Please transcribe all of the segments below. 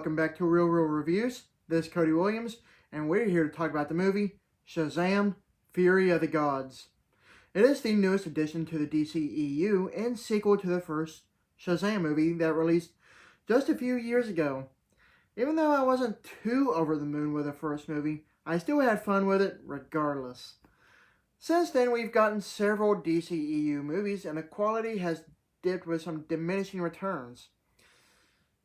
welcome back to Real Reviews. This is Cody Williams, and we're here to talk about the movie Shazam! Fury of the Gods. It is the newest addition to the DCEU and sequel to the first Shazam movie that released just a few years ago. Even though I wasn't too over the moon with the first movie, I still had fun with it regardless. Since then, we've gotten several DCEU movies, and the quality has dipped with some diminishing returns.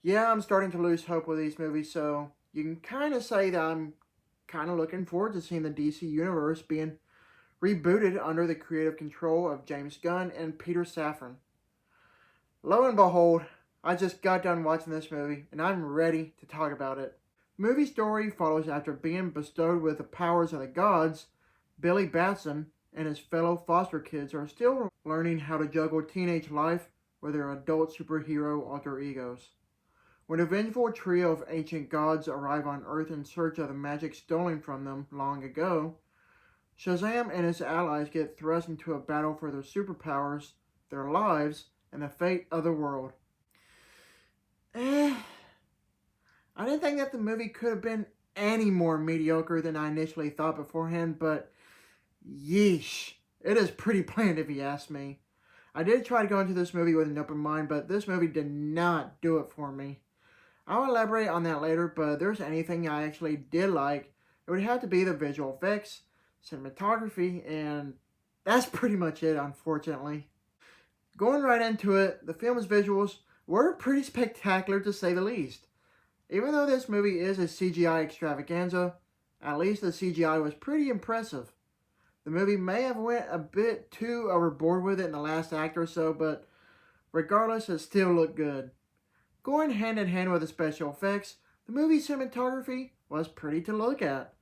Yeah, I'm starting to lose hope with these movies, so you can kind of say that I'm kind of looking forward to seeing the DC Universe being rebooted under the creative control of James Gunn and Peter Safran. Lo and behold, I just got done watching this movie, and I'm ready to talk about it. Movie story follows after being bestowed with the powers of the gods. Billy Batson and his fellow foster kids are still learning how to juggle teenage life with their adult superhero alter egos. When a vengeful trio of ancient gods arrive on Earth in search of the magic stolen from them long ago, Shazam and his allies get thrust into a battle for their superpowers, their lives, and the fate of the world. I didn't think that the movie could have been any more mediocre than I initially thought beforehand, but yeesh, it is pretty bland if you ask me. I did try to go into this movie with an open mind, but this movie did not do it for me. I'll elaborate on that later, but if there's anything I actually did like, it would have to be the visual effects, cinematography, and that's pretty much it, unfortunately. Going right into it, the film's visuals were pretty spectacular to say the least. Even though this movie is a CGI extravaganza, at least the CGI was pretty impressive. The movie may have went a bit too overboard with it in the last act or so, but regardless, it still looked good. Going hand in hand with the special effects, the movie's cinematography was pretty to look at.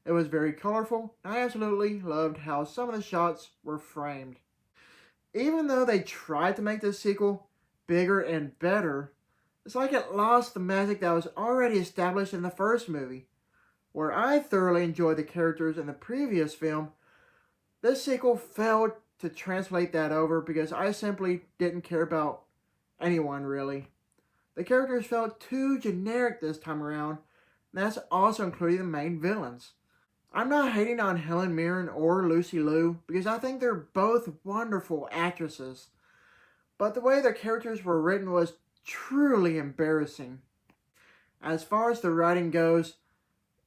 It was very colorful, and I absolutely loved how some of the shots were framed. Even though they tried to make this sequel bigger and better, it's like it lost the magic that was already established in the first movie. Where I thoroughly enjoyed the characters in the previous film, this sequel failed to translate that over because I simply didn't care about anyone really. The characters felt too generic this time around, and that's also including the main villains. I'm not hating on Helen Mirren or Lucy Liu because I think they're both wonderful actresses, but the way their characters were written was truly embarrassing. As far as the writing goes,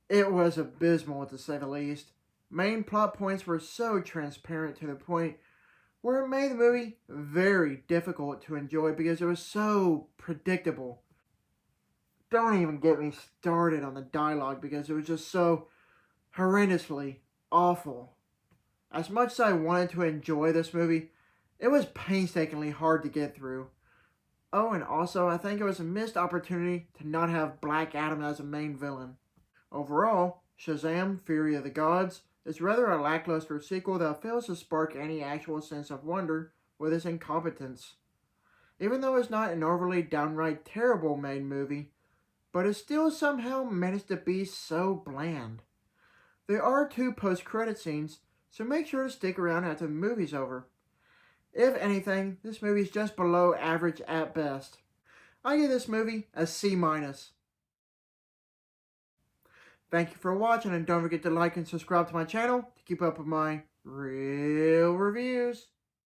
it was abysmal to say the least. Main plot points were so transparent to the point where it made the movie very difficult to enjoy because it was so predictable. Don't even get me started on the dialogue because it was just so horrendously awful. As much as I wanted to enjoy this movie, it was painstakingly hard to get through. Oh, and also I think it was a missed opportunity to not have Black Adam as a main villain. Overall, Shazam! Fury of the Gods is rather a lackluster sequel that fails to spark any actual sense of wonder with its incompetence. Even though it's not an overly downright terrible made movie, but it still somehow managed to be so bland. There are 2 post-credit scenes, so make sure to stick around after the movie's over. If anything, this movie is just below average at best. I give this movie a C-. Thank you for watching, and don't forget to like and subscribe to my channel to keep up with my real reviews.